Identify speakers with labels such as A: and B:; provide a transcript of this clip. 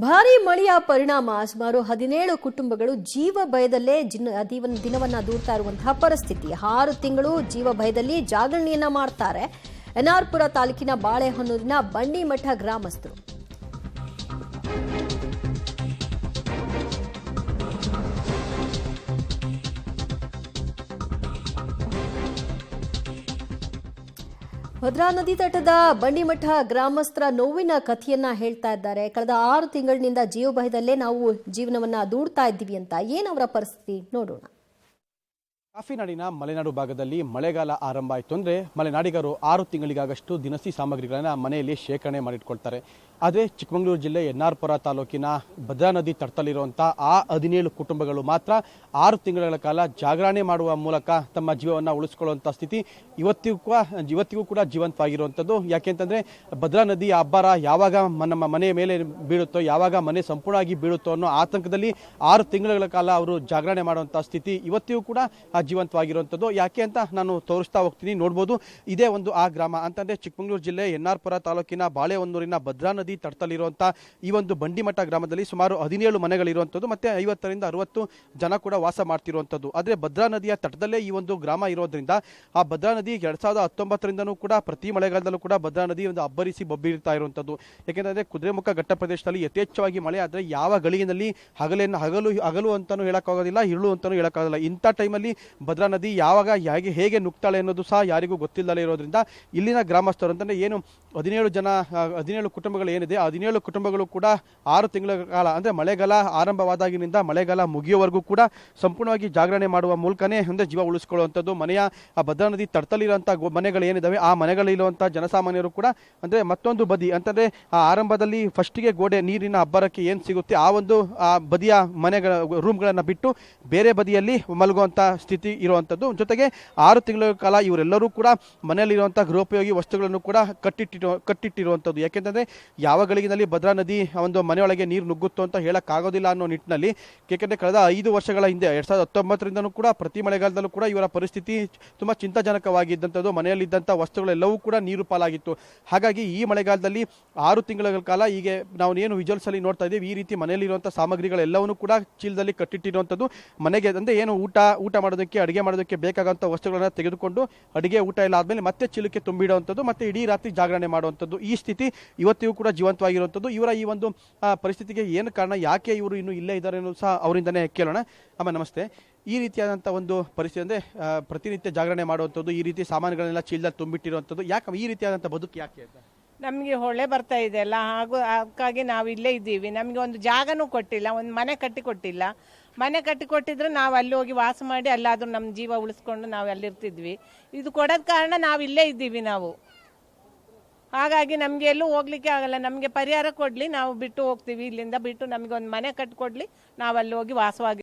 A: ಭಾರೀ ಮಳೆಯ ಪರಿಣಾಮ ಸುಮಾರು 17 ಕುಟುಂಬಗಳು ಜೀವ ಭಯದಲ್ಲೇ ದಿನವನ್ನ ದೂರ್ತಾ ಇರುವಂತಹ ಪರಿಸ್ಥಿತಿ. 6 ತಿಂಗಳು ಜೀವ ಭಯದಲ್ಲಿ ಜಾಗರಣೆಯನ್ನ ಮಾಡ್ತಾರೆ ಎನ್ಆರ್ಪುರ ತಾಲೂಕಿನ ಬಾಳೆಹೊನ್ನೂರಿನ ಬಂಡಿಮಠ ಗ್ರಾಮಸ್ಥರು. ಭದ್ರಾ ನದಿ ತಟದ ಬಂಡಿಮಠ ಗ್ರಾಮಸ್ಥರ ನೋವಿನ ಕಥೆಯನ್ನ ಹೇಳ್ತಾ ಇದ್ದಾರೆ. ಕಳೆದ 6 ತಿಂಗಳಿನಿಂದ ಜೀವ ಭಯದಲ್ಲೇ ನಾವು ಜೀವನವನ್ನ ದೂಡ್ತಾ ಇದ್ದೀವಿ ಅಂತ. ಏನವರ ಪರಿಸ್ಥಿತಿ ನೋಡೋಣ.
B: ಕಾಫಿನಾಡಿನ ಮಲೆನಾಡು ಭಾಗದಲ್ಲಿ ಮಳೆಗಾಲ ಆರಂಭ ಆಯಿತು ಅಂದರೆ ಮಲೆನಾಡಿಗರು 6 ತಿಂಗಳಿಗಾಗಷ್ಟು ದಿನಸಿ ಸಾಮಗ್ರಿಗಳನ್ನು ಮನೆಯಲ್ಲಿ ಶೇಖರಣೆ ಮಾಡಿಟ್ಕೊಳ್ತಾರೆ. ಆದರೆ ಚಿಕ್ಕಮಗಳೂರು ಜಿಲ್ಲೆ ಎನ್ಆರ್ಪುರ ತಾಲೂಕಿನ ಭದ್ರಾ ನದಿ ತಟದಲ್ಲಿರುವಂಥ ಆ 17 ಕುಟುಂಬಗಳು ಮಾತ್ರ 6 ತಿಂಗಳ ಕಾಲ ಜಾಗರಣೆ ಮಾಡುವ ಮೂಲಕ ತಮ್ಮ ಜೀವವನ್ನು ಉಳಿಸ್ಕೊಳ್ಳುವಂಥ ಸ್ಥಿತಿ ಇವತ್ತಿಗೂ ಕೂಡ ಜೀವಂತವಾಗಿರುವಂಥದ್ದು. ಯಾಕೆಂತಂದರೆ ಭದ್ರಾ ನದಿ ಅಬ್ಬರ ಯಾವಾಗ ನಮ್ಮ ಮನೆಯ ಮೇಲೆ ಬೀಳುತ್ತೋ, ಯಾವಾಗ ಮನೆ ಸಂಪೂರ್ಣವಾಗಿ ಬೀಳುತ್ತೋ ಅನ್ನೋ ಆತಂಕದಲ್ಲಿ 6 ತಿಂಗಳ ಕಾಲ ಅವರು ಜಾಗರಣೆ ಮಾಡುವಂಥ ಸ್ಥಿತಿ ಇವತ್ತಿಗೂ ಕೂಡ ಜೀವಂತವಾಗಿರುವಂಥದ್ದು. ಯಾಕೆ ಅಂತ ನಾನು ತೋರಿಸ್ತಾ ಹೋಗ್ತೀನಿ. ನೋಡ್ಬೋದು, ಇದೇ ಒಂದು ಆ ಗ್ರಾಮ ಅಂತಂದರೆ ಚಿಕ್ಕಮಗಳೂರು ಜಿಲ್ಲೆ ಎನ್ಆರ್ಪುರ ತಾಲೂಕಿನ ಬಾಳೆಹೊನ್ನೂರಿನ ಭದ್ರಾ ನದಿ ತಟದಲ್ಲಿರುವಂಥ ಈ ಒಂದು ಬಂಡಿಮಠ ಗ್ರಾಮದಲ್ಲಿ ಸುಮಾರು 17 ಮನೆಗಳಿರುವಂಥದ್ದು ಮತ್ತು 50 ರಿಂದ 60 ಜನ ಕೂಡ ವಾಸ ಮಾಡ್ತಿರುವಂಥದ್ದು. ಆದರೆ ಭದ್ರಾ ನದಿಯ ತಟದಲ್ಲೇ ಈ ಒಂದು ಗ್ರಾಮ ಇರೋದ್ರಿಂದ ಆ ಭದ್ರಾ ನದಿ 2019ರಿಂದನೂ ಕೂಡ ಪ್ರತಿ ಮಳೆಗಾಲದಲ್ಲೂ ಕೂಡ ಭದ್ರಾ ನದಿ ಒಂದು ಅಬ್ಬರಿಸಿ ಬೊಬ್ಬಿರ್ತಾ ಇರುವಂಥದ್ದು. ಯಾಕೆಂದರೆ ಕುದುರೆಮುಖ ಘಟ್ಟ ಪ್ರದೇಶದಲ್ಲಿ ಯಥೇಚ್ಛವಾಗಿ ಮಳೆ ಆದರೆ ಯಾವ ಗಳಿಗೆನಲ್ಲಿ ಹಗಲು ಅಂತಲೂ ಹೇಳೋಕ್ಕಾಗೋದಿಲ್ಲ, ಇರುಳು ಅಂತಲೂ ಹೇಳೋಕ್ಕಾಗೋದಿಲ್ಲ. ಇಂಥ ಟೈಮಲ್ಲಿ ಭದ್ರಾ ನದಿ ಯಾವಾಗ ಹೇಗೆ ನುಗ್ತಾಳೆ ಅನ್ನೋದು ಸಹ ಯಾರಿಗೂ ಗೊತ್ತಿಲ್ಲದೇ ಇರೋದ್ರಿಂದ ಇಲ್ಲಿನ ಗ್ರಾಮಸ್ಥರು ಅಂತಂದರೆ ಏನು 17 ಕುಟುಂಬಗಳು ಏನಿದೆ, 17 ಕುಟುಂಬಗಳು ಕೂಡ 6 ತಿಂಗಳ ಕಾಲ ಅಂದರೆ ಮಳೆಗಾಲ ಆರಂಭವಾದಾಗಿನಿಂದ ಮಳೆಗಾಲ ಮುಗಿಯುವವರೆಗೂ ಕೂಡ ಸಂಪೂರ್ಣವಾಗಿ ಜಾಗರಣೆ ಮಾಡುವ ಮೂಲಕನೇ ಅಂದರೆ ಜೀವ ಉಳಿಸ್ಕೊಳ್ಳುವಂಥದ್ದು. ಮನೆಯ ಆ ಭದ್ರಾ ನದಿ ತಟದಲ್ಲಿರುವಂಥ ಮನೆಗಳು ಏನಿದ್ದಾವೆ ಆ ಮನೆಗಳಲ್ಲಿರುವಂಥ ಜನಸಾಮಾನ್ಯರು ಕೂಡ ಅಂದರೆ ಮತ್ತೊಂದು ಬದಿ ಅಂತಂದರೆ ಆ ಆರಂಭದಲ್ಲಿ ಫಸ್ಟಿಗೆ ಗೋಡೆ ನೀರಿನ ಅಬ್ಬರಕ್ಕೆ ಏನು ಸಿಗುತ್ತೆ ಆ ಒಂದು ಆ ಬದಿಯ ಮನೆಗಳ ರೂಮ್ಗಳನ್ನು ಬಿಟ್ಟು ಬೇರೆ ಬದಿಯಲ್ಲಿ ಮಲಗುವಂಥ ಸ್ಥಿತಿ ಇರುವಂಥದ್ದು. ಜೊತೆಗೆ 6 ತಿಂಗಳ ಕಾಲ ಇವರೆಲ್ಲರೂ ಕೂಡ ಮನೆಯಲ್ಲಿರುವಂಥ ಗೃಹೋಪಯೋಗಿ ವಸ್ತುಗಳನ್ನು ಕೂಡ ಕಟ್ಟಿಟ್ಟಿರುವಂಥದ್ದು. ಯಾಕೆಂತಂದರೆ ಯಾವ ಗಳಿಗೆನಲ್ಲಿ ಭದ್ರಾ ನದಿ ಒಂದು ಮನೆಯೊಳಗೆ ನೀರು ನುಗ್ಗುತ್ತೋ ಅಂತ ಹೇಳಕ್ಕಾಗೋದಿಲ್ಲ ಅನ್ನೋ ನಿಟ್ಟಿನಲ್ಲಿ. ಏಕೆಂದರೆ ಕಳೆದ 5 ವರ್ಷಗಳ ಹಿಂದೆ 2019ರಿಂದನೂ ಕೂಡ ಪ್ರತಿ ಮಳೆಗಾಲದಲ್ಲೂ ಕೂಡ ಇವರ ಪರಿಸ್ಥಿತಿ ತುಂಬ ಚಿಂತಾಜನಕವಾಗಿದ್ದಂಥದ್ದು. ಮನೆಯಲ್ಲಿದ್ದಂಥ ವಸ್ತುಗಳೆಲ್ಲವೂ ಕೂಡ ನೀರು ಪಾಲಾಗಿತ್ತು. ಹಾಗಾಗಿ ಈ ಮಳೆಗಾಲದಲ್ಲಿ 6 ತಿಂಗಳ ಕಾಲ ಹೀಗೆ ನಾವು ಏನು ವಿಜುವಲ್ಸ್ ಅಲ್ಲಿ ನೋಡ್ತಾ ಇದ್ದೀವಿ, ಈ ರೀತಿ ಮನೆಯಲ್ಲಿರುವಂಥ ಸಾಮಗ್ರಿಗಳೆಲ್ಲವನ್ನೂ ಕೂಡ ಚೀಲದಲ್ಲಿ ಕಟ್ಟಿಟ್ಟಿರುವಂಥದ್ದು. ಮನೆಗೆ ಅಂದರೆ ಏನು ಊಟ ಮಾಡೋದಕ್ಕೆ ಅಡುಗೆ ಮಾಡೋದಕ್ಕೆ ಬೇಕಾಗುವಂಥ ವಸ್ತುಗಳನ್ನು ತೆಗೆದುಕೊಂಡು ಅಡುಗೆ ಊಟ ಎಲ್ಲ ಆದಮೇಲೆ ಮತ್ತೆ ಚೀಲಕ್ಕೆ ತುಂಬಿಡುವಂಥದ್ದು ಮತ್ತು ಇಡೀ ರಾತ್ರಿ ಜಾಗರಣೆ ಮಾಡುವಂಥದ್ದು. ಈ ಸ್ಥಿತಿ ಇವತ್ತಿಗೂ ಕೂಡ ಜೀವಂತವಾಗಿರುವಂಥದ್ದು. ಇವರ ಈ ಒಂದು ಪರಿಸ್ಥಿತಿಗೆ ಏನು ಕಾರಣ, ಯಾಕೆ ಇವರು ಇನ್ನೂ ಇಲ್ಲೇ ಇದ್ದಾರೆ ಅನ್ನೋದು ಸಹ ಅವರಿಂದನೇ ಕೇಳೋಣ. ಅಮ್ಮ ನಮಸ್ತೆ. ಈ ರೀತಿಯಾದಂಥ ಒಂದು ಪರಿಸ್ಥಿತಿ ಅಂದರೆ ಪ್ರತಿನಿತ್ಯ ಜಾಗರಣೆ ಮಾಡುವಂಥದ್ದು, ಈ ರೀತಿ ಸಾಮಾನುಗಳನ್ನೆಲ್ಲ ಚೀಲದಲ್ಲಿ ತುಂಬಿಟ್ಟಿರುವಂಥದ್ದು, ಯಾಕೆ ಈ ರೀತಿಯಾದಂಥ ಬದುಕು ಯಾಕೆ ಅಂತ?
C: ನಮಗೆ ಹೊಳೆ ಬರ್ತಾ ಇದೆ ಅಲ್ಲ, ಹಾಗಾಗಿ ನಾವು ಇಲ್ಲೇ ಇದ್ದೀವಿ. ನಮಗೆ ಒಂದು ಜಾಗನೂ ಕೊಟ್ಟಿಲ್ಲ, ಒಂದು ಮನೆ ಕಟ್ಟಿಕೊಟ್ಟಿಲ್ಲ. ಮನೆ ಕಟ್ಟಿಕೊಟ್ಟಿದ್ರೆ ನಾವು ಅಲ್ಲಿ ಹೋಗಿ ವಾಸ ಮಾಡಿ ಅಲ್ಲಾದರೂ ನಮ್ಮ ಜೀವ ಉಳಿಸ್ಕೊಂಡು ನಾವು ಅಲ್ಲಿರ್ತಿದ್ವಿ. ಇದು ಕೊಡೋದ ಕಾರಣ ನಾವು ಇಲ್ಲೇ ಇದ್ದೀವಿ ನಾವು. ಹಾಗಾಗಿ ನಮಗೆ ಎಲ್ಲೂ ಹೋಗ್ಲಿಕ್ಕೆ ಆಗಲ್ಲ. ನಮಗೆ ಪರಿಹಾರ ಕೊಡಲಿ, ನಾವು ಬಿಟ್ಟು ಹೋಗ್ತೀವಿ. ಇಲ್ಲಿಂದ ಬಿಟ್ಟು ನಮಗೆ ಒಂದು ಮನೆ ಕಟ್ಟಿಕೊಡ್ಲಿ, ನಾವು ಅಲ್ಲಿ ಹೋಗಿ ವಾಸವಾಗಿ